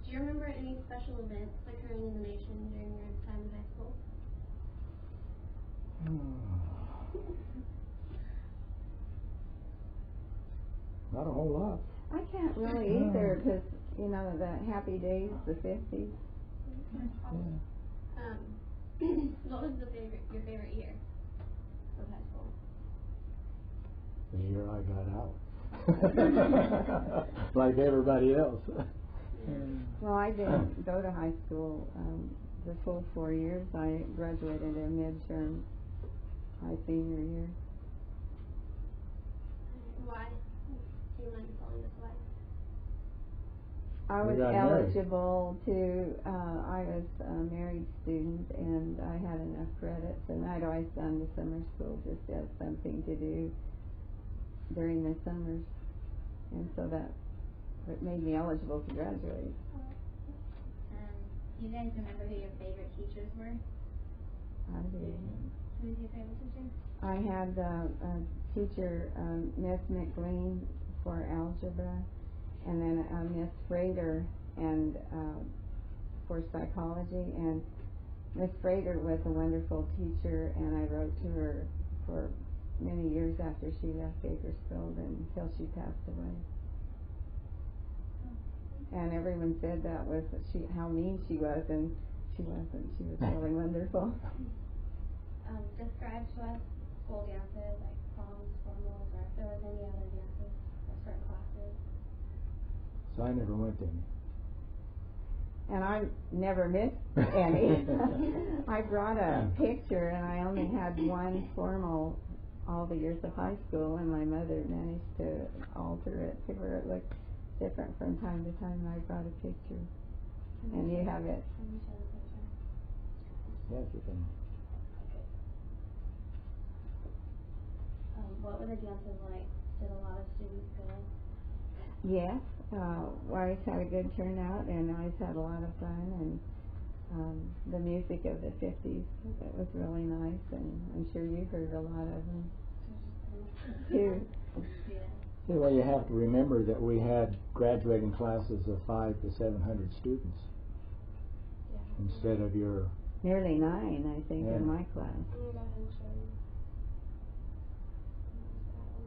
Do you remember any special events occurring in the nation during your time in high school? Not a whole lot. I can't really either, because, you know, the Happy Days, the 50s. What was your favorite year of high school? The year I got out. Like everybody else. Well, I didn't go to high school the full 4 years. I graduated in midterm my senior year. Why? Do you mind telling us why? I was eligible to, I was a married student, and I had enough credits, and I'd always done the summer school just as something to do during the summers, and so that made me eligible to graduate. Do you guys remember who your favorite teachers were? I did. Who was your favorite teacher? I had a teacher, Miss McLean, for algebra, and then Miss Frater and for psychology. And Miss Frater was a wonderful teacher, and I wrote to her for many years after she left Bakersfield until she passed away. And everyone said that was how mean she was, and she wasn't. She was really wonderful. Describe to us school dances, like proms, formals, or if there was any other dances or certain classes. So I never went to any. And I never missed any. I brought a picture, and I only had one formal all the years of high school, and my mother managed to alter it to where it looked different from time to time. I brought a picture, and you have it. Can you show the picture? Yes, you can. What were the dances like? Did a lot of students go? Yes, we always had a good turnout, and always had a lot of fun, and the music of the 50s, it was really nice, and I'm sure you heard a lot of them too. Yeah, well, you have to remember that we had graduating classes of 500 to 700 students instead of your nearly 9, I think, in my class.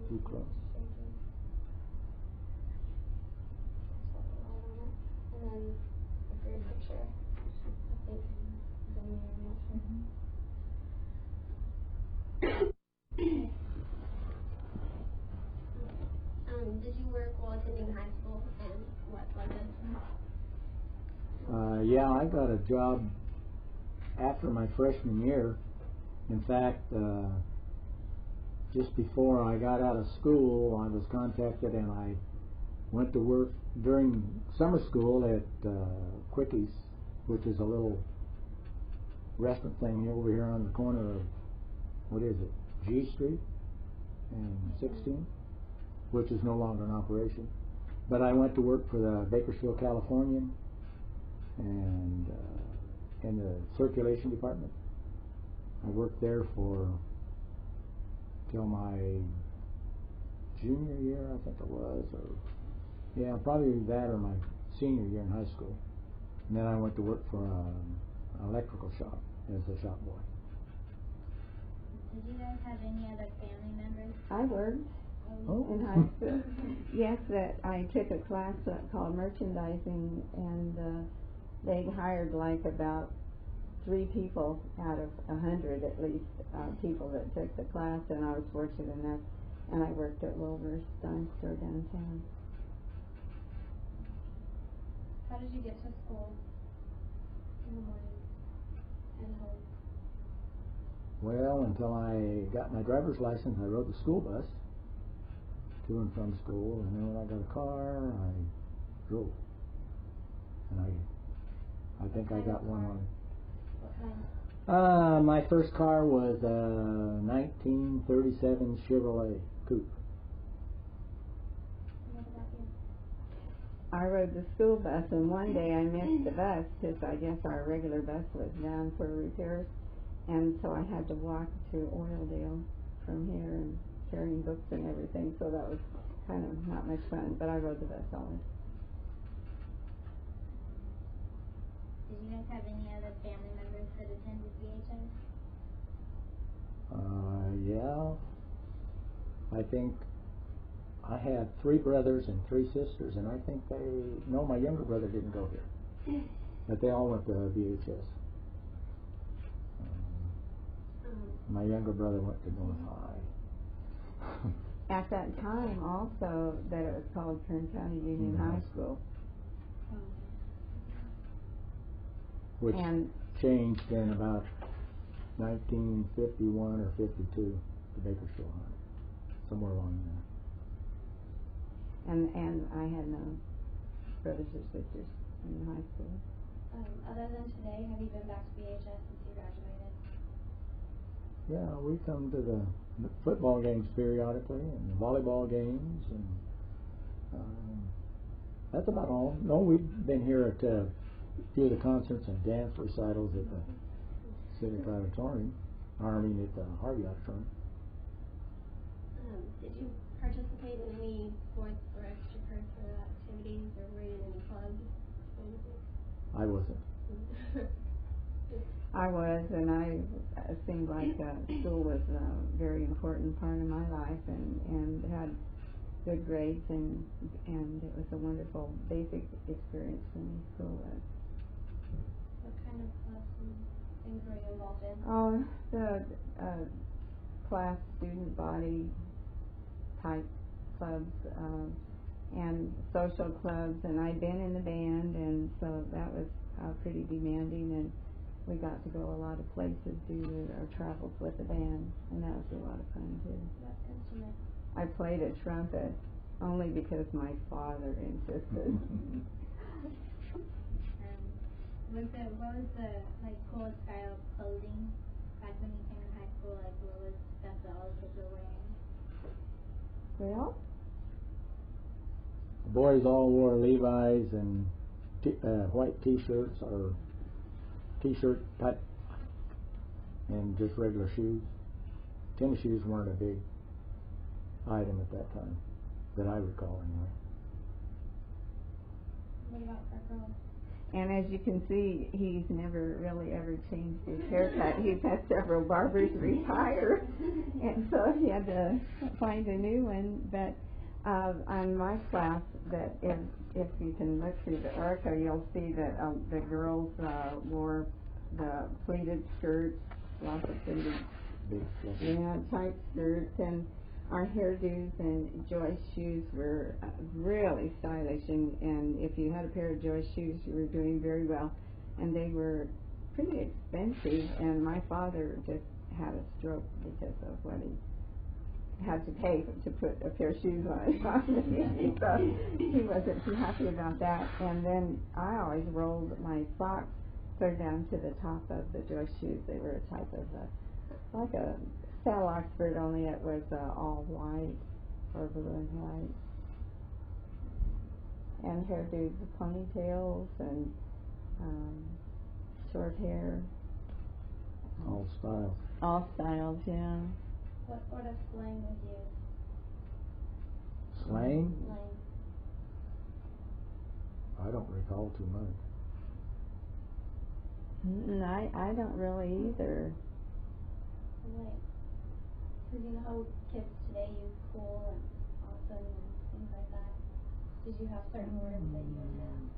Too close. And then a third picture, I think, is in there, did you work while attending high school, and what was it? Yeah, I got a job after my freshman year. In fact, just before I got out of school, I was contacted, and I went to work during summer school at Quickies, which is a little restaurant thing over here on the corner of, what is it, G Street and 16, which is no longer in operation. But I went to work for the Bakersfield Californian, and in the circulation department. I worked there for till my junior year, I think it was, or yeah, probably that or my senior year in high school. And then I went to work for an electrical shop as a shop boy. Did you guys have any other family members? I worked in high school. Yes, that I took a class called merchandising, and they hired like about 3 people out of 100 at least people that took the class, and I was fortunate enough, and I worked at Wilbur's Dime Store downtown. How did you get to school in the morning and home? Well, until I got my driver's license, I rode the school bus to and from school, and then when I got a car, I drove. And I think I got one on. What kind? My first car was a 1937 Chevrolet Coupe. What about you? I rode the school bus, and one day I missed the bus because I guess our regular bus was down for repairs, and so I had to walk to Oildale from here and carrying books and everything, so that was kind of not much fun, but I rode the bus always. you guys have any other family members that attended VHS? Yeah. I think I had 3 brothers and 3 sisters, and I think no, my younger brother didn't go here. But they all went to VHS. My younger brother went to North High. At that time, also, that it was called Kern County Union High School. Which And changed in about 1951 or 52 to Bakersfield High, somewhere along there. And I had no brothers or sisters in high school. Other than today, have you been back to VHS since you graduated? Yeah, we come to the football games periodically and the volleyball games, and that's about all. No, we've been here at a few of the concerts and dance recitals at the Civic Auditorium, at the Harvey Auditorium. Did you participate in any sports or extracurricular activities, or were you in any clubs? I wasn't. I was, and it seemed like school was a very important part of my life, and had good grades, and it was a wonderful basic experience for me. School was. What kind of clubs and things were you involved in? Oh, the class student body type clubs, and social clubs, and I'd been in the band, and so that was pretty demanding, and we got to go a lot of places due to our travels with the band, and that was a lot of fun too. What instrument? I played a trumpet only because my father insisted. What was the coolest style of clothing back when you came in high school? Like, what was stuff that all the kids were wearing? Well, The boys all wore Levi's and white T-shirts or T-shirt type, and just regular shoes. Tennis shoes weren't a big item at that time, that I recall anyway. What about for girls? and as you can see, he's never really ever changed his haircut. He's had several barbers retire, and so he had to find a new one. But on my class, that if you can look through the orca, you'll see that the girls wore the pleated skirts, lots of pleated, tight skirts, and our hairdos and Joyce shoes were really stylish, and if you had a pair of Joyce shoes, you were doing very well. And they were pretty expensive, and my father just had a stroke because of what he had to pay to put a pair of shoes on his body. So he wasn't too happy about that. And then I always rolled my socks clear down to the top of the Joyce shoes. They were a type of like a Sal Oxford, only it was all white, or blue and white. And hairdos, ponytails, and short hair. All styles. All styles, yeah. What if slang was used? Slang? Slang. I don't recall too much. I don't really either. Right. Because you know how kids today use cool and awesome and things like that. Did you have certain words that you would use?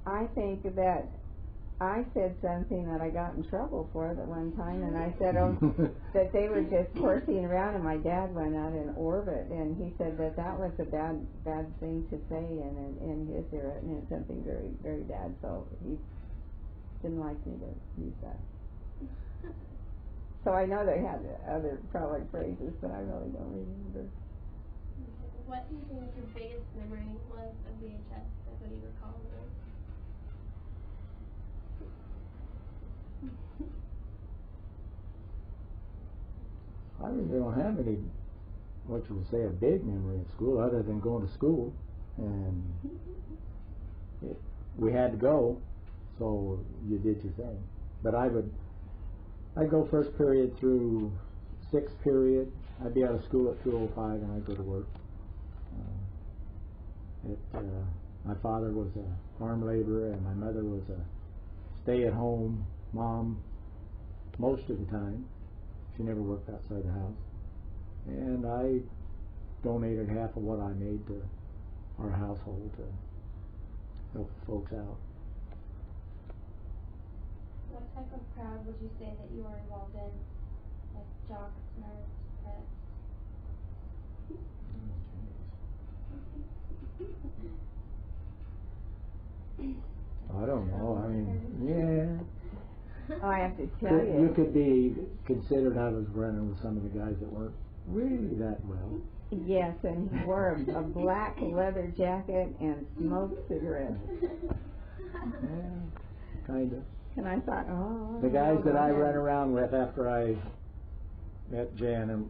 I think that I said something that I got in trouble for at one time, and I said that they were just horsing around, and my dad went out in orbit, and he said that was a bad thing to say in his era, and it's something very, very bad, so he didn't like me to use that. So I know they had other probably phrases, but I really don't remember. What do you think your biggest memory was of VHS? Like, what do you recall of it? I really don't have any, what you would say, a big memory of school, other than going to school, and we had to go, so you did your thing. But I'd go first period through sixth period. I'd be out of school at 2:05, and I'd go to work. My father was a farm laborer, and my mother was a stay-at-home mom most of the time. She never worked outside the house. And I donated half of what I made to our household to help the folks out. What type of crowd would you say that you were involved in? Like jocks, nerds, press? I don't know. I mean, yeah. Oh, I have to tell you. You could be considered I was running with some of the guys that weren't really that well. Yes, and he wore a black leather jacket and smoked cigarettes. Yeah, kind of. And I thought, oh. The guys that I okay. ran around with after I met Jan and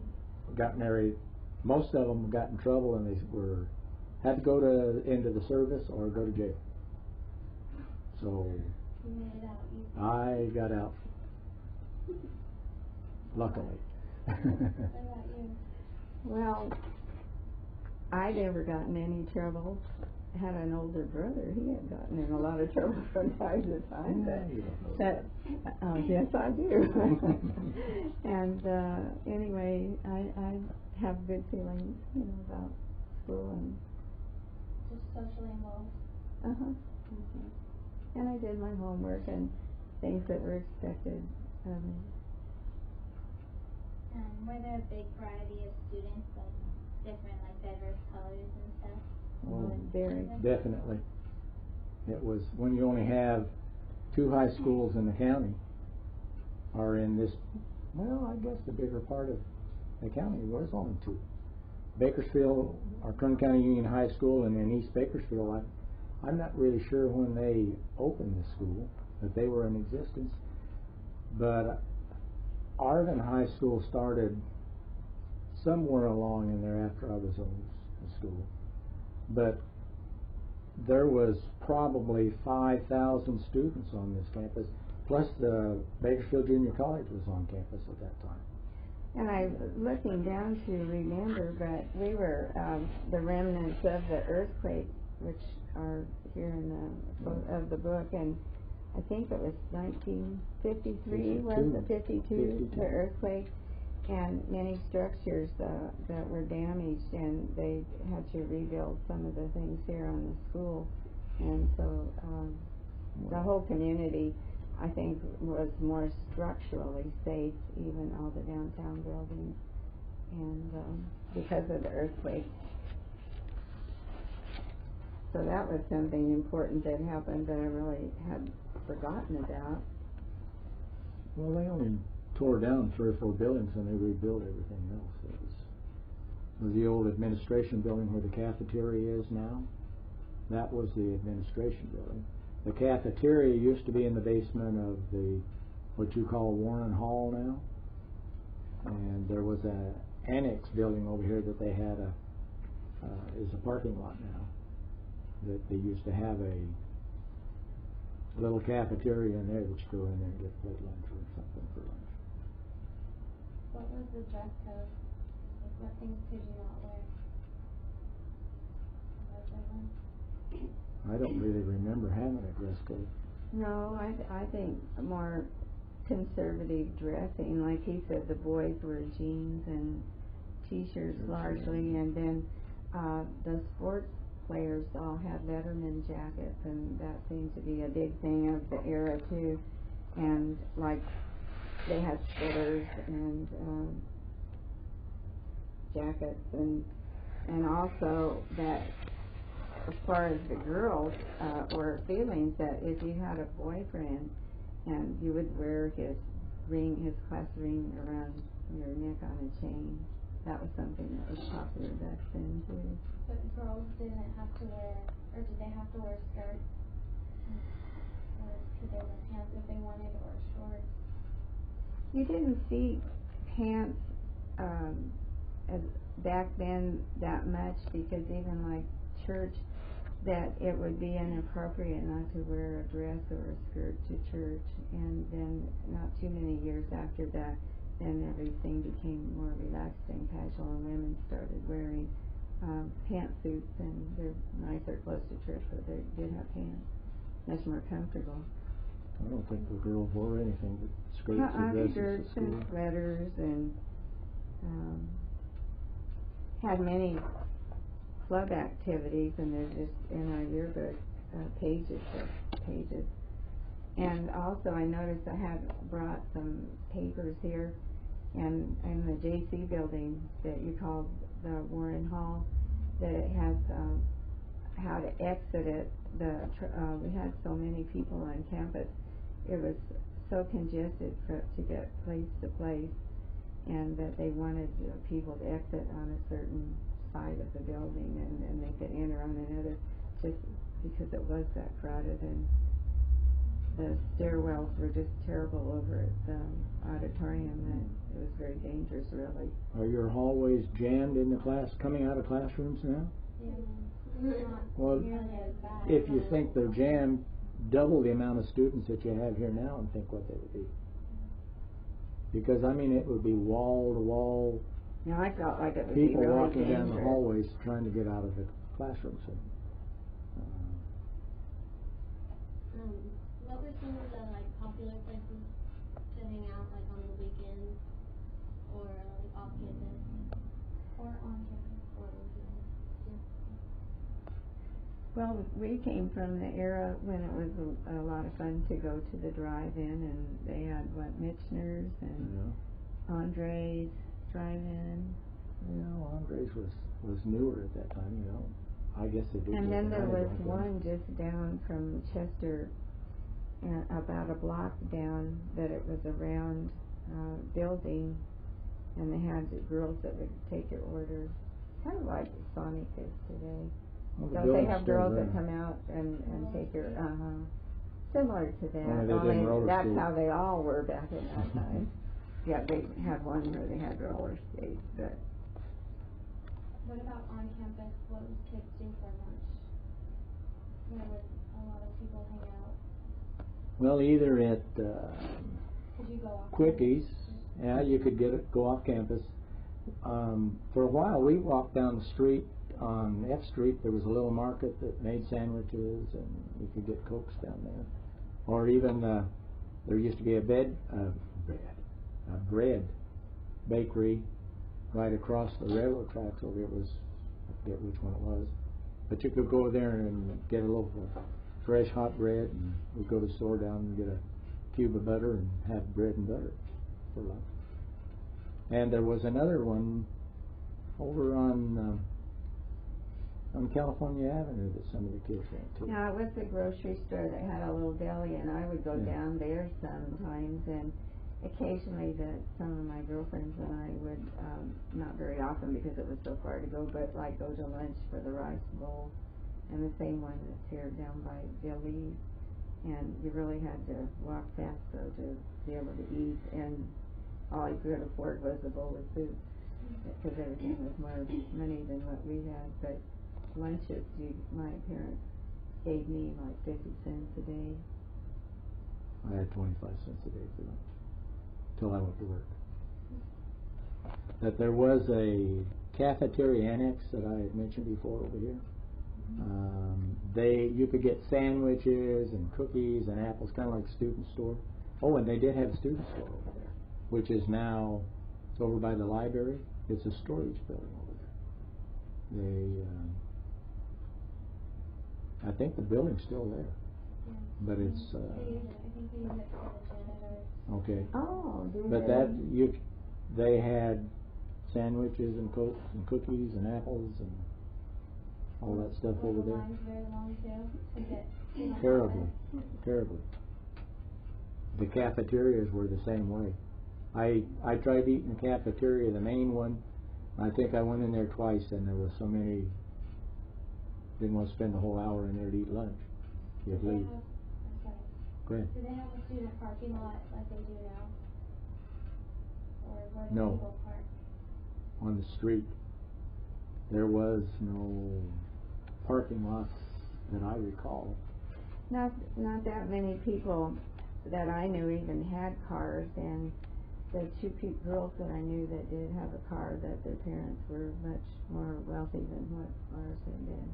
got married, most of them got in trouble and they had to go into the service or go to jail. So You made it out. I got out, luckily. What about you? Well, I never got in any trouble. I had an older brother. He had gotten in a lot of trouble from time to time. Yes, I do. And anyway, I have good feelings, about school and. Just socially involved. And I did my homework and things that were expected of me. Were there a big variety of students, like different, like diverse colors and stuff? Oh, Very. definitely. It was when you only have 2 high schools in the county, or in this, well, I guess the bigger part of the county was only 2. Bakersfield, our Kern County Union High School, and then East Bakersfield. I'm not really sure when they opened the school, that they were in existence. But Arvin High School started somewhere along in there after I was in school. But there was probably 5,000 students on this campus, plus the Bakersfield Junior College was on campus at that time. And I'm looking down to remember, but we were the remnants of the earthquake, which are here in the book, and I think it was 1953, was it 52, the earthquake, and many structures that were damaged, and they had to rebuild some of the things here on the school, and so the whole community, I think, was more structurally safe, even all the downtown buildings, and because of the earthquake. So that was something important that happened that I really had forgotten about. Well, they only tore down 3 or 4 buildings and they rebuilt everything else. It was the old administration building where the cafeteria is now. That was the administration building. The cafeteria used to be in the basement of what you call Warren Hall now. And there was an annex building over here that they had is a parking lot now. That they used to have a little cafeteria in there that you go in there and get plate lunch or something for lunch. What was the dress code? Like, what things could you not wear? Was there one? I don't really remember having a dress code. No, I think more conservative dressing. Like he said, the boys wore jeans and t-shirts largely, and then the sports players all had letterman jackets, and that seemed to be a big thing of the era too. And like they had sweaters and jackets, and also that as far as the girls were feelings that if you had a boyfriend and you would wear his class ring around your neck on a chain, that was something that was popular back then too. But girls didn't have to wear, or did they have to wear skirts? Or could they wear pants if they wanted, or shorts? You didn't see pants as back then that much, because even like church, that it would be inappropriate not to wear a dress or a skirt to church. And then not too many years after that, then everything became more relaxed and casual, and women started wearing pantsuits, and they're nicer close to church, but they did have pants, much more comfortable. I don't think the girls wore anything but skirts and dresses Shirts to school. and sweaters, and had many club activities, and they're just in our yearbook pages. And also I noticed I had brought some papers here, and in the JC building that you called the Warren Hall, that it has how to exit it. We had so many people on campus, it was so congested to get place to place, and that they wanted people to exit on a certain side of the building, and they could enter on another, just because it was that crowded, and the stairwells were just terrible over at the auditorium, and it was very dangerous, really. Are your hallways jammed in the class, coming out of classrooms now? Well, if you think they're jammed, double the amount of students that you have here now and think what they would be. Because I mean, it would be wall to wall. Now I felt like it would people be really walking dangerous. down the hallways trying to get out of the classrooms. What were some of the popular places to hang out on the weekends, or off campus, or on campus, or on campus? Well, we came from the era when it was a lot of fun to go to the drive-in, and they had Michener's and Andre's drive-in. Andre's was newer at that time, I guess they did. And then there was one just down from Chester, about a block down, that it was a round building, and they had the girls that would take your order, kind of like Sonic is today. Well, Don't they have girls that come out and take your, similar to that, only that's how they all were back in that time. Yeah, they had one where they had roller skates, but. What about on campus? What would kids do for lunch? Where would a lot of people hang out? Well, either at Could you go off Quickies. campus? Yeah, you could go off campus. For a while, we walked down the street on F Street. There was a little market that made sandwiches, and you could get Cokes down there. Or even there used to be a bread bakery right across the railroad tracks over here. I forget which one it was, but you could go there and get a loaf of fresh hot bread, and we'd go to the store down and get a cube of butter and have bread and butter for lunch. And there was another one over on California Avenue that some of the kids went to. Now, it was the grocery store that had a little deli, and I would go down there sometimes, and occasionally some of my girlfriends and I would, not very often because it was so far to go, but go to lunch for the Rice Bowl, and the same one that's here down by Gelios, and you really had to walk fast though to be able to eat, and all you could afford was a bowl of soup, because everything was more money than what we had. But lunches, my parents gave me 50 cents a day. I had 25 cents a day for lunch till I went to work. That there was a cafeteria annex that I had mentioned before over here. You could get sandwiches and cookies and apples, kind of like a student store. Oh, and they did have a student store over there, which is now, it's over by the library. It's a storage building over there. I think the building's still there, but it's. I think they use it for the janitors. Okay. Oh, but they had sandwiches and Cokes and cookies and apples and all that stuff over there. Lines very long too, to get Terribly. The cafeterias were the same way. I tried eating the cafeteria, the main one. I think I went in there twice, and there was so many. Didn't want to spend the whole hour in there to eat lunch. You'd leave. Go ahead. Do they have a student parking lot like they do now? Or where do No. people park? On the street. There was no parking lots that I recall. Not that many people that I knew even had cars, and the two girls that I knew that did have a car, that their parents were much more wealthy than what ours had been.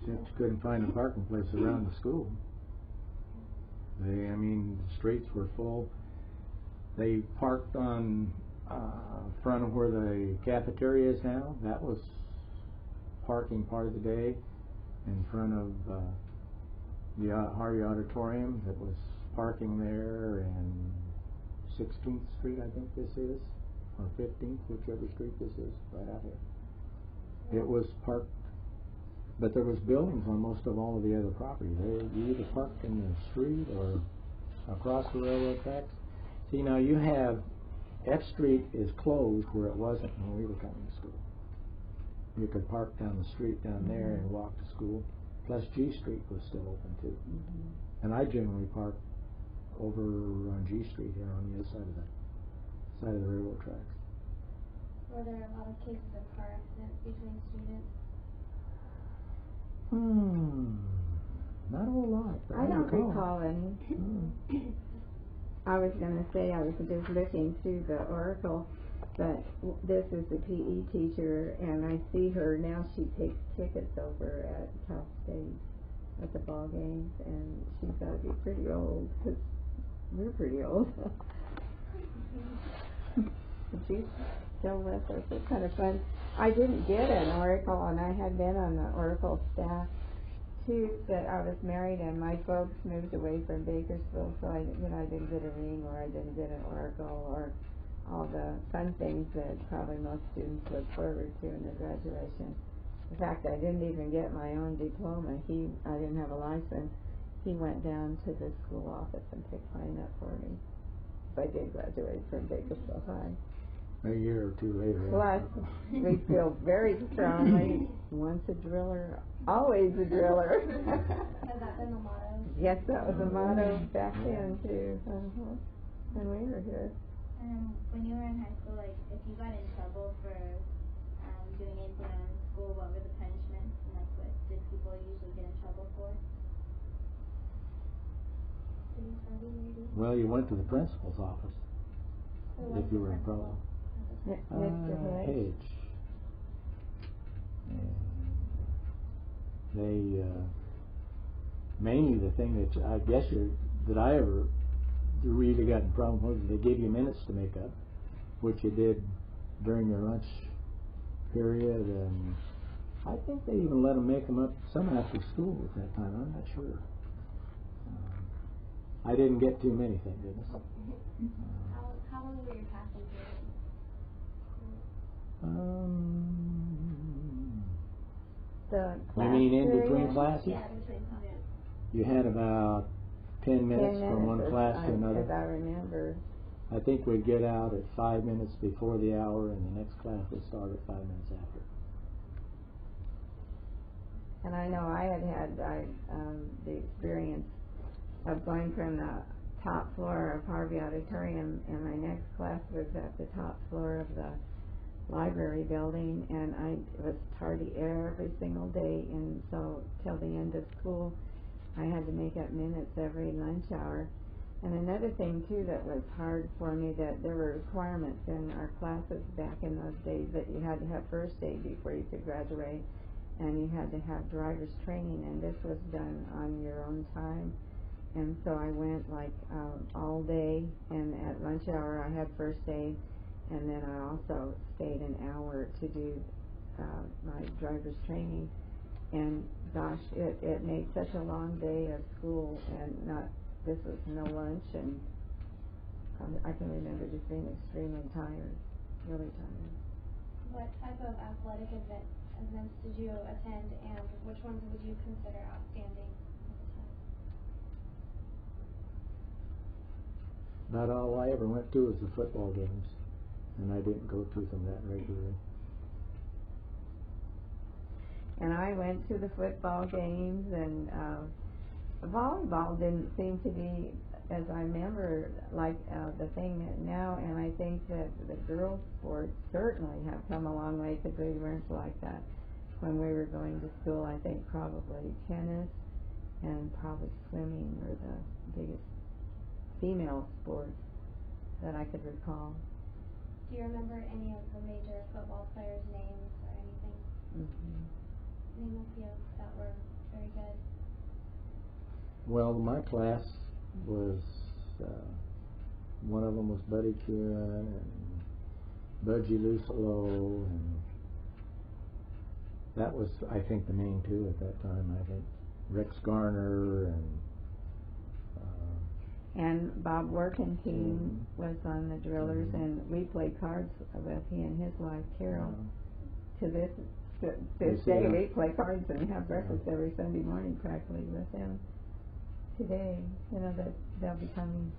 Since you couldn't find a parking place around the school. The streets were full. They parked on front of where the cafeteria is now. That was parking part of the day. In front of the Harvey Auditorium, that was parking there, and 16th Street, I think this is, or 15th, whichever street this is, right out here. It was parked, but there was buildings on most of all of the other property. You either parked in the street or across the railroad tracks. See, now you have F Street is closed where it wasn't when we were coming to school. You could park down the street down there and walk to school. Plus G Street was still open too. And I generally park over on G Street here on the other side of the railroad tracks. Were there a lot of cases of car accidents between students? Not a whole lot. I don't recall any. I was going to say, I was just looking through the Oracle, but this is the PE teacher, and I see her now. She takes tickets over at Cal State at the ball games, and she's got to be pretty old, because we're pretty old. But she's still with us. It's kind of fun. I didn't get an Oracle, and I had been on the Oracle staff too, that I was married, and my folks moved away from Bakersfield, so I didn't get a ring, or I didn't get an Oracle, or all the fun things that probably most students look forward to in their graduation. In fact, I didn't even get my own diploma. I didn't have a license. He went down to the school office and picked mine up for me. If I did graduate from Bakersfield High. A year or two later. Plus, we feel very strongly, once a driller, always a driller. Has that been the motto? Yes, that was the motto back then, too, when we were here. When you were in high school, like, if you got in trouble for doing anything in school, what were the punishments, and like, what did people usually get in trouble for? Well, you went to the principal's office if you were in trouble. Mr. Hedge. They mainly the thing that I guess that I ever really got in trouble was they gave you minutes to make up, which you did during your lunch period, and I think they even let them make them up some after school at that time. I'm not sure. I didn't get too many, thank goodness. How long were your passing periods? You mean in between classes? Yeah, between classes. You had about 10 minutes from one class to another. As I remember. I think we'd get out at 5 minutes before the hour, and the next class would start at 5 minutes after. And I know I had the experience of going from the top floor of Harvey Auditorium, and my next class was at the top floor of the library building, and I was tardy every single day, and so till the end of school I had to make up minutes every lunch hour. And another thing too that was hard for me, that there were requirements in our classes back in those days that you had to have first aid before you could graduate, and you had to have driver's training, and this was done on your own time. And so I went all day, and at lunch hour I had first aid, and then I also stayed an hour to do my driver's training. And gosh, it made such a long day of school, and this was no lunch, and I can remember just being extremely tired, really tired. What type of athletic events did you attend, and which ones would you consider outstanding at the time? Not all I ever went to was the football games, and I didn't go to them that regularly. And I went to the football games, and volleyball didn't seem to be, as I remember, like the thing now, and I think that the girls' sports certainly have come a long way, because they weren't like that when we were going to school. I think probably tennis and probably swimming were the biggest female sports that I could recall. Do you remember any of the major football players' names or anything? Mm-hmm. Name a few that were very good. Well, my class, was one of them was Buddy Kieran and Budgie Lucelo, and that was, I think, the main two at that time. I think Rex Garner and Bob Workentine was on the Drillers, and we played cards with he and his wife Carol. To this day, we play cards and have breakfast every Sunday morning practically with them. Today, that they'll be coming.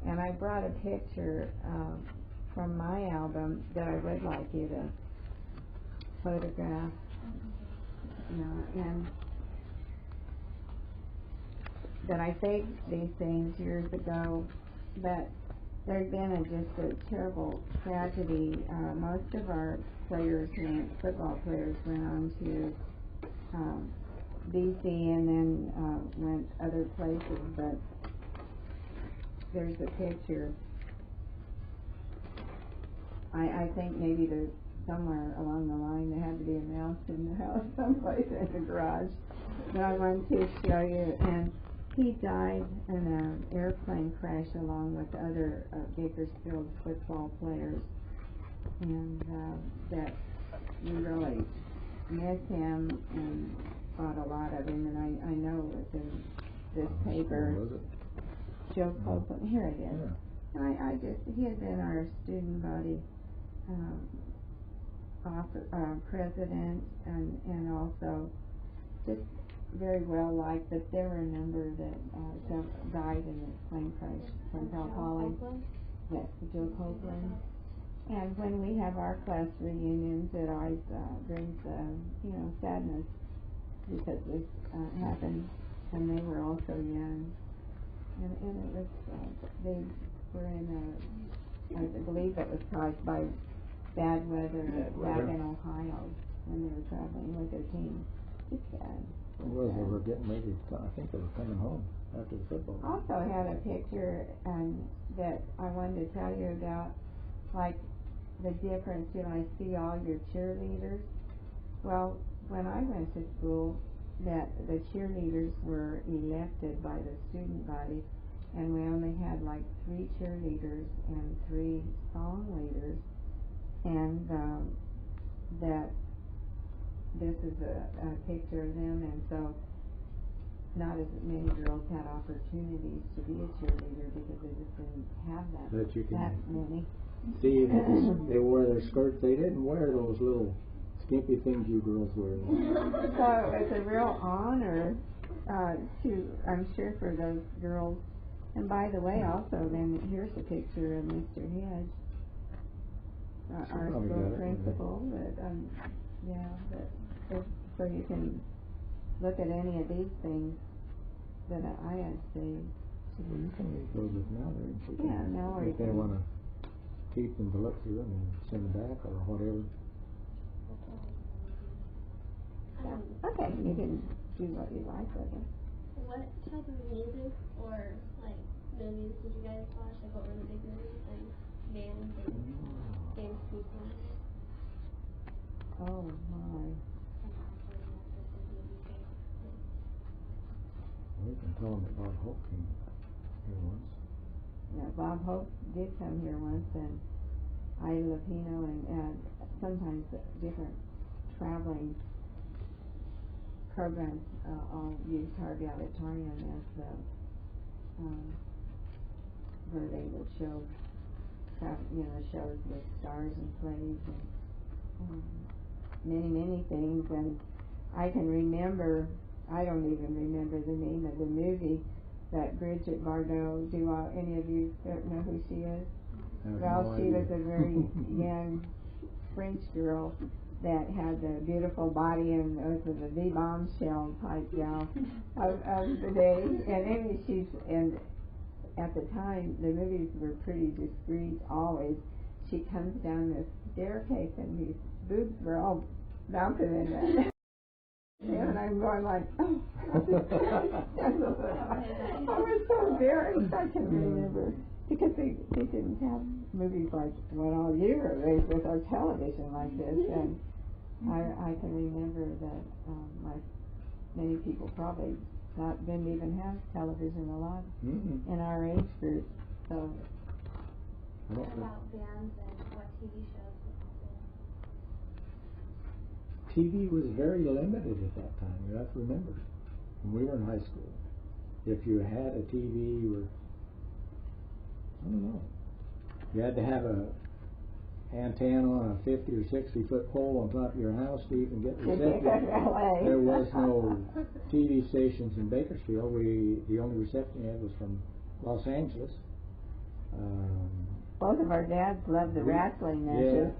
And I brought a picture from my album that I would like you to photograph. And that I faked these things years ago, but there's been just a terrible tragedy. Most of our football players went on to BC and then went other places, but there's a picture. I think maybe there's somewhere along the line they had to be announced in the house, someplace in the garage. But I wanted to show you, and he died in an airplane crash along with other Bakersfield football players, and that we really miss him and thought a lot of him, and I know it's in this paper. Joe Copeland, here it is. And he had been our student body president, and also just very well liked, but there were a number that died in the plane crash from Cal Poly. Yes, Joe Copeland. And when we have our class reunions, it always brings sadness because this happened, and they were also young. And it was they were in I believe it was caused by bad weather back in Ohio when they were traveling with their team. It's sad. It was. They were getting ready to, I think they were coming home after the football. I also had a picture that I wanted to tell you about, like the difference. I see all your cheerleaders. Well, when I went to school, that the cheerleaders were elected by the student body, and we only had like 3 cheerleaders and 3 song leaders, and that this is a picture of them, and so not as many girls had opportunities to be a cheerleader because they just didn't have that many. See, they wore their skirts. They didn't wear those little skimpy things you girls wear. So it's a real honor I'm sure, for those girls. And by the way, also, then here's a picture of Mr. Hedge, our school principal. So you can look at any of these things that I had saved. Well, you can leave those with Mallory. Mallory. If they want to keep them to look through them and send them back or whatever. Okay, you can do what you like with it. What type of music or movies did you guys watch? What were the big movies and bands and famous people? Oh my. We can tell them that Bob Hope came here once. Yeah, Bob Hope did come here once, and Ida Lupino, and sometimes different traveling programs all use Harvey Auditorium as where they would show shows with stars and plays and many things. And I can remember, I don't even remember the name of the movie that Bridget Bardot, any of you know who she is? Well, she was a very young French girl that had the beautiful body and was the bombshell type gal of the day. And anyway, and at the time the movies were pretty discreet always. She comes down this staircase and these boobs were all mounted in it. And I'm going like, oh. I was so embarrassed. I can remember because they didn't have movies like what all you were raised with, or television like this. And I can remember that many people probably didn't even have television a lot Mm-mm. in our age group. So I don't What think about bands and what TV shows would you TV was very limited at that time. You have to remember, when we were in high school, if you had a TV, you were, I don't know, you had to have a antenna on a 50 or 60 foot pole on top of your house to even get reception. There was no TV stations in Bakersfield. The only reception we had was from Los Angeles. both of our dads loved the wrestling matches.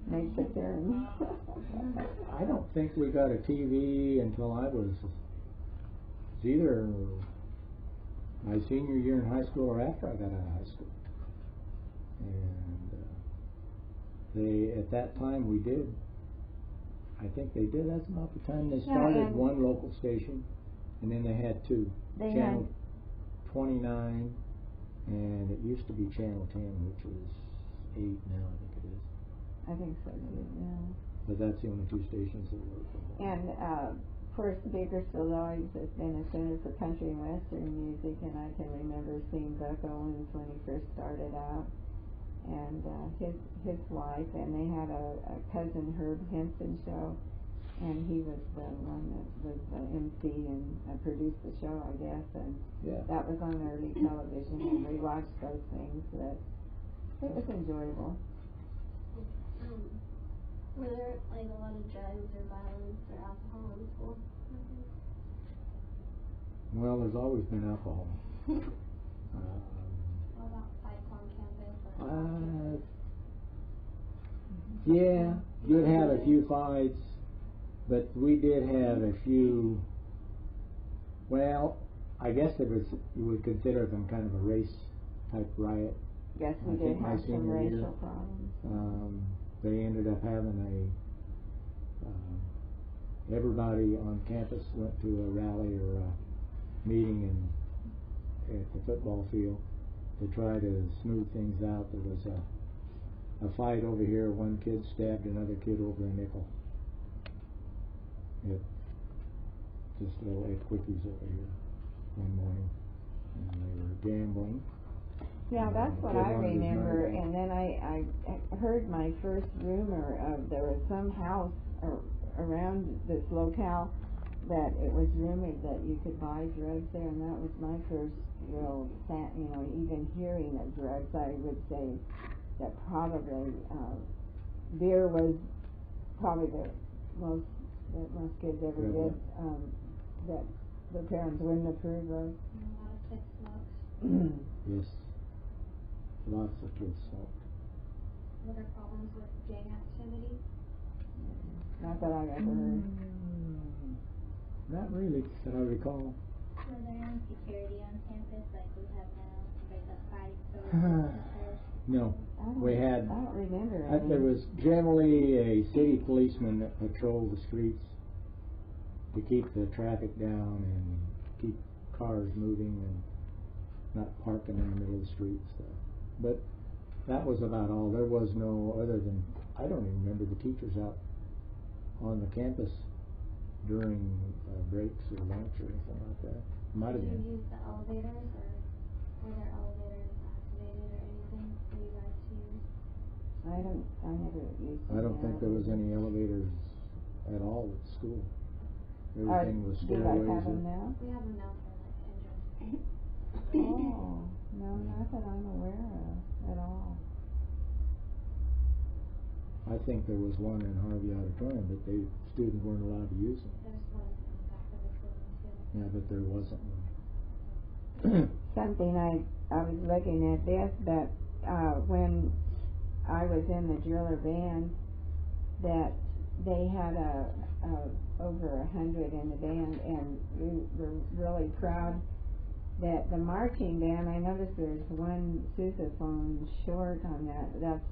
Makes it there. I don't think we got a TV until I was either my senior year in high school or after I got out of high school. And at that time we did. I think they did. That's about the time they started one local station, and then they had two. Channel 29, and it used to be Channel 10, which is 8 now, I think it is. I think so too, yeah. But that's the only two stations that work. And of course, Bakersfield always has been a center for country and western music, and I can remember seeing Buck Owens when he first started out, and his wife, and they had a cousin Herb Henson show, and he was the one that was the MC and produced the show, I guess, and that was on early television, and we watched those things. But it was enjoyable. Were there like a lot of drugs or violence or alcohol in school? Well, there's always been alcohol. What about fights on campus? Yeah, you'd have a few fights, but we did have a few. Well, I guess you would consider them kind of a race type riot. Yes, we did have some racial problems. They ended up having everybody on campus went to a rally or a meeting at the football field to try to smooth things out. There was a fight over here. One kid stabbed another kid over a nickel. Just little quickies over here one morning, and they were gambling. Yeah, that's what I remember. And then I heard my first rumor of there was some house around this locale that it was rumored that you could buy drugs there, and that was my first real, even hearing of drugs. I would say that probably beer was probably the most that most kids ever did, that their parents wouldn't approve of. A lot of kids smoked. Yes. Lots of kids smoked. Were there problems with gang activity? Not that I've ever heard. Not really, that I recall. Were there any security on campus like we have now to break up fights? No. We had. I don't remember. There was generally a city policeman that patrolled the streets to keep the traffic down and keep cars moving and not parking in the middle of the streets. But that was about all. There was no other than, I don't even remember the teachers out on the campus during breaks or lunch or anything like that. Might have been. Did you use the elevators, or were there elevators activated or anything for you guys to use? I never used them. I don't think there was any elevators at all at school. Everything was stairways. Do you guys have them now? We have them now for like entrance. Oh, no, not that I'm aware of at all. I think there was one in Harvey Auditorium, but students weren't allowed to use them. There's one in the back of the building too. Yeah, but there wasn't one. Something I was looking at this, but when I was in the driller band, that they had over 100 in the band, and we were really proud that the marching band, I noticed there's one sousaphone short on that. That's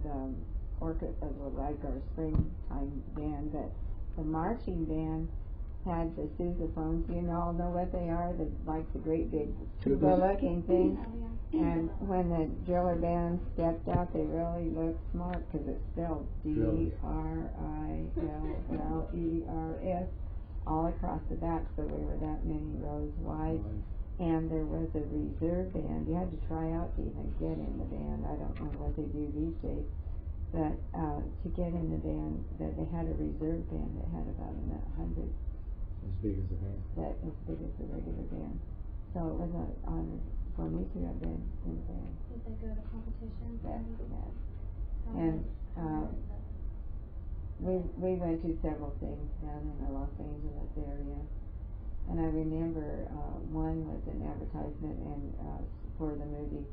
the orchestra, like our springtime band, but the marching band had the sousaphones. You all know what they are? Like the great big tuba-looking thing. And when the driller band stepped out, they really looked smart because it's spelled D-R-I-L-L-E-R-S. all across the back, so we were that many rows wide. And there was a reserve band. You had to try out to even get in the band. I don't know what they do these days, but to get in the band, that they had a reserve band that had about 100. As big as a band. That as big as the regular band. So it was an honor for me to have been in the band. Did they go to competitions? Yes. And we went to several things down in the Los Angeles area. And I remember one was an advertisement and for the movie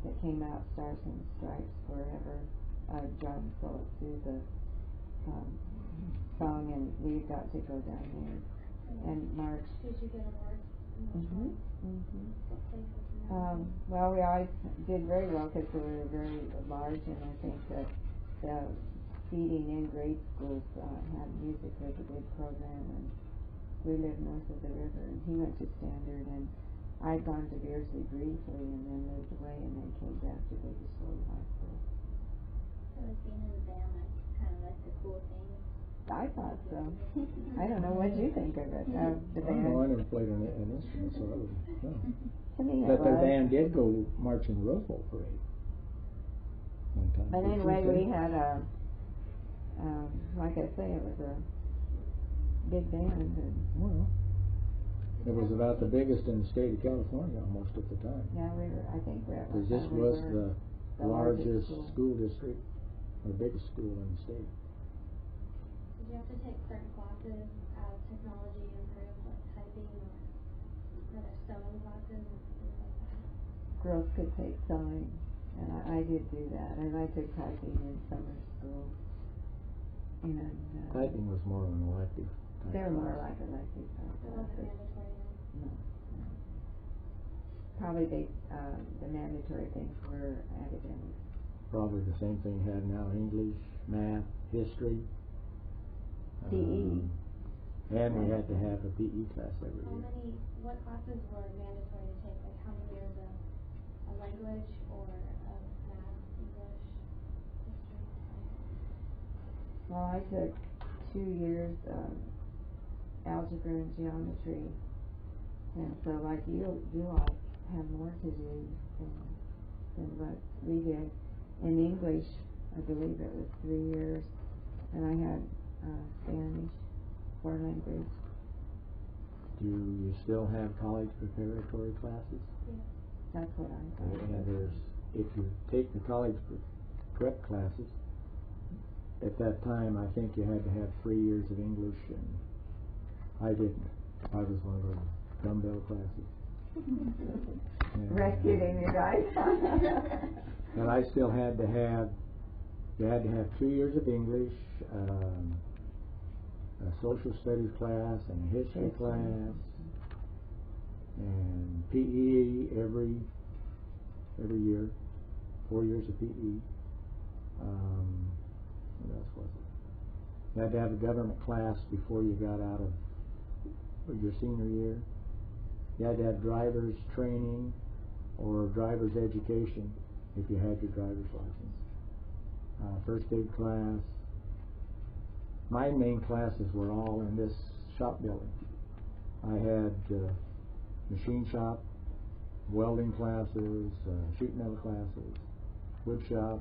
that came out, Stars and Stripes Forever. John Sousa, the song, and we got to go down there and march. Did you get awards? Well, we always did very well because we were very large, and I think that the feeding in grade schools had music was a big program, and we lived north of the river, and he went to Standard, and I'd gone to Beardsley briefly and then moved away and then came back to Bakersfield High School. So being in the band, that's kind of like the cool thing. I thought so. I don't know what you think of it, of the band. I never played an instrument, so I wouldn't know. To me it But the was. band did go march in the Rose Bowl parade one time. But anyway, we had a, like I say, it was a big band. And well, it was about the biggest in the state of California almost at the time. yeah, I think we're at Because this was the largest school district, or biggest school in the state. Did you have to take certain classes out of technology and groups like typing or there sewing classes and things like that? Girls could take sewing, and I did do that. And I took typing in summer school. And Typing was more of an elective. they were more like elective It wasn't classes. mandatory then? No. Probably the mandatory things were academics. Probably the same thing you had now: English, math, history. PE. And we had to have a PE class every year. What classes were mandatory to take? Like how many years of a language or of math, English, history, science? Well, I took 2 years algebra and geometry, and so like you all have more to do than what we did. In English, I believe it was 3 years, and I had Spanish, 4 language. Do you still have college preparatory classes? Yeah. That's what I thought. And if you take the college prep classes, at that time I think you had to have 3 years of English, and I didn't. I was one of those dumbbell classes. Rescuing you guys. And I still had to have, you had to have 2 years of English, a social studies class, and a history class, and PE every year, 4 years of PE. What else was it? You had to have a government class before you got out of your senior year. You had to have driver's training or driver's education if you had your driver's license. First aid class. My main classes were all in this shop building. I had machine shop, welding classes, sheet metal classes, wood shop,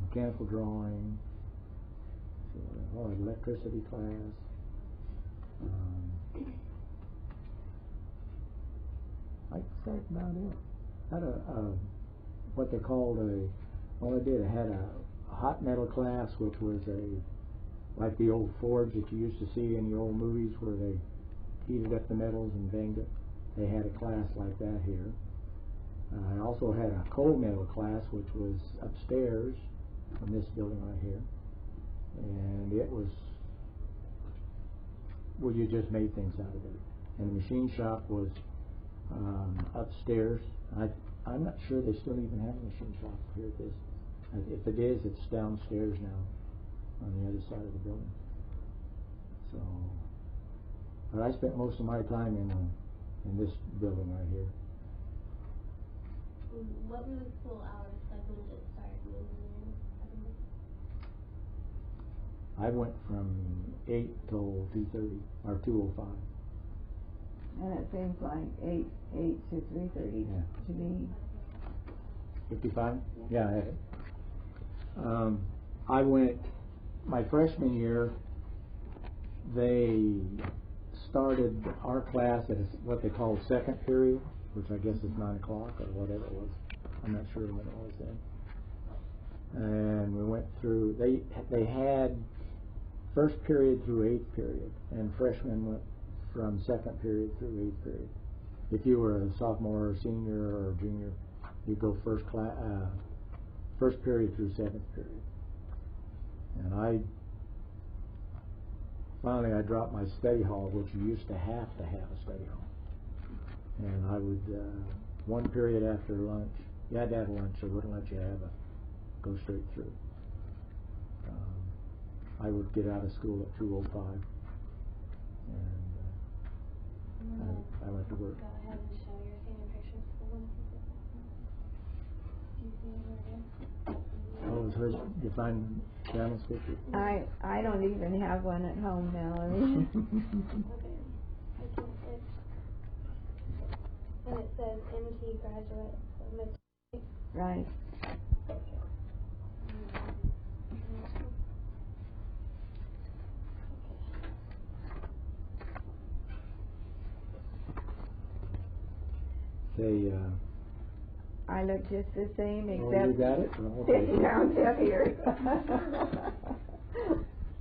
mechanical drawing, electricity class. I think that's about it. I had what they called I had a hot metal class, which was like the old forge that you used to see in the old movies where they heated up the metals and banged it. They had a class like that here. I also had a cold metal class, which was upstairs in this building right here. And it was, well, you just made things out of it. And the machine shop was upstairs. I'm not sure they still even have a machine shop here at this. If it is, it's downstairs now on the other side of the building. So, but I spent most of my time in this building right here. What were the school hours? Like when did it start? I went from 8 till 2:30 or 2:05. And it seems like 8 to 3:30 Yeah. to me. 55? Yeah, I had it. I went my freshman year. They started our class at what they call second period, which I guess is 9 o'clock or whatever it was. I'm not sure when it was then. And we went through. They had first period through 8th period, and freshmen went from second period through 8th period. If you were a sophomore or senior or junior, you go first period through 7th period. And I dropped my study hall, which you used to have a study hall. And I would one period after lunch, you had to have lunch. They wouldn't let you go straight through. I would get out of school at 2:05, and I went to work. Go ahead and show your senior pictures for them. Do you see where it is? Oh, was her? You find Janice's picture? I don't even have one at home, Mallory. Okay. I can switch. And it says MT graduate. So Right. They. I look just the same, Oh, except you got it? Oh, okay. 50 pounds heavier.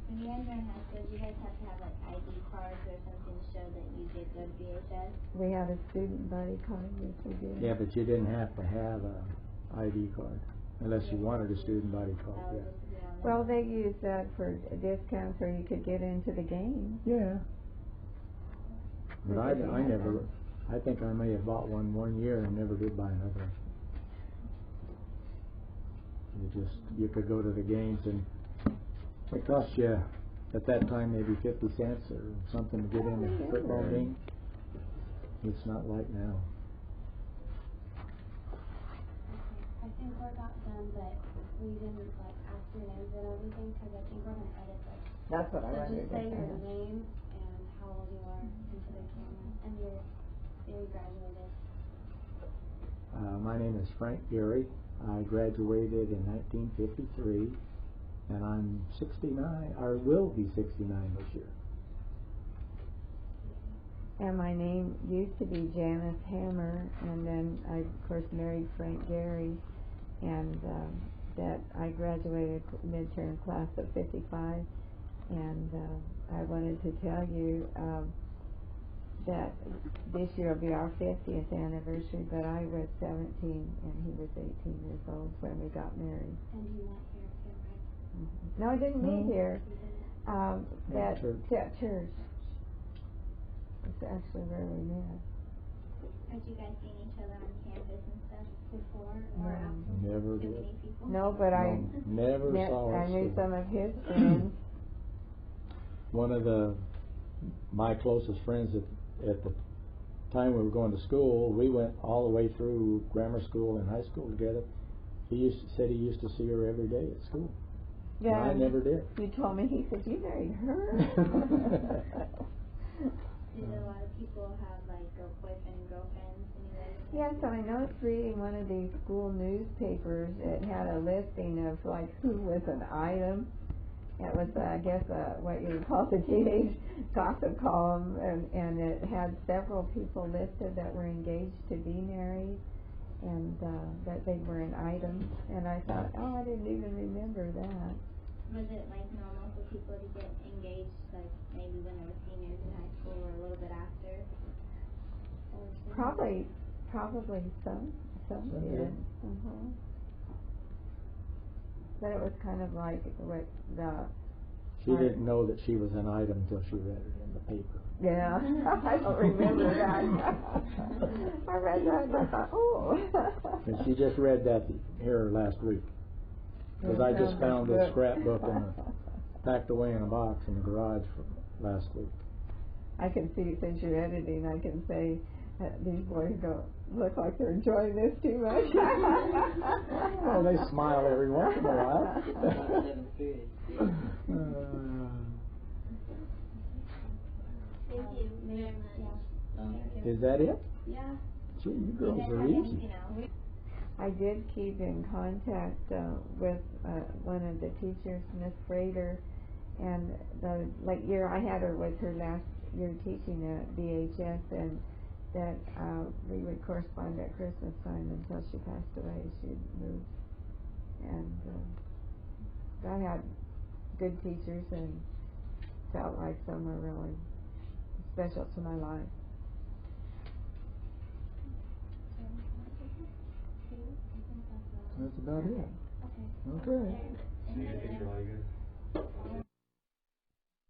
When you guys were in high school, did you guys have to have like ID cards or something to show that you did go to BHS? We had a student body card, yes we did. Yeah, but you didn't have to have a ID card unless you wanted a student body card. Oh, Yeah. just to be on Well, they used that for discounts so you could get into the game. Yeah. But I Because we had never. them. I think I may have bought one year and never did buy another. You could go to the games and it cost you at that time maybe 50 cents or something to get in a football game. It's not like now. I think we're about done, but we didn't like ask your names and everything because I think we're gonna edit this. That's what I So wanted just to say your say. name and how old you are into the camera and your year you graduated. My name is Frank Gary. I graduated in 1953, and I'm 69, or will be 69 this year. And my name used to be Janice Hammer, and then I, of course, married Frank Gary, and that I graduated midterm class of 55, and I wanted to tell you that this year will be our 50th anniversary, but I was 17 and he was 18 years old when we got married. And you met here too, right? Mm-hmm. No, I didn't meet here. You didn't? At church. church. It's actually where we met. Had you guys seen each other on campus and stuff before or No. after? Never Too did. many people? No, but I Never met, saw I us. knew some of his friends. One of my closest friends at the time we were going to school, we went all the way through grammar school and high school together. He said he used to see her every day at school. Yeah, and I never did. You told me, he said, you married her? Did a lot of people have like boyfriend and girlfriends? Yes, I noticed reading one of these school newspapers. It had a listing of like who was an item. It was, I guess, what you would call the teenage gossip column, and it had several people listed that were engaged to be married, and that they were an item. And I thought, oh, I didn't even remember that. Was it like normal for people to get engaged, like maybe when they were seniors in high school or a little bit after? Probably some did. But it was kind of like what the. She didn't know that she was an item until she read it in the paper. Yeah, I don't remember that. I read that and I thought, oh. And she just read that here last week. Because I just found this scrapbook packed away in a box in the garage from last week. I can see, since you're editing, I can say these boys don't look like they're enjoying this too much. Well, they smile every once in a while. Thank you very much. Is that it? Yeah. Gee, you girls You guys are have easy. anything else? I did keep in contact with one of the teachers, Miss Frater, and the year I had her was her last year teaching at BHS, and that we would correspond at Christmas time until she passed away. She moved, and I had good teachers and felt like some were really special to my life. That's about it. Okay. Okay. So you think you're all good?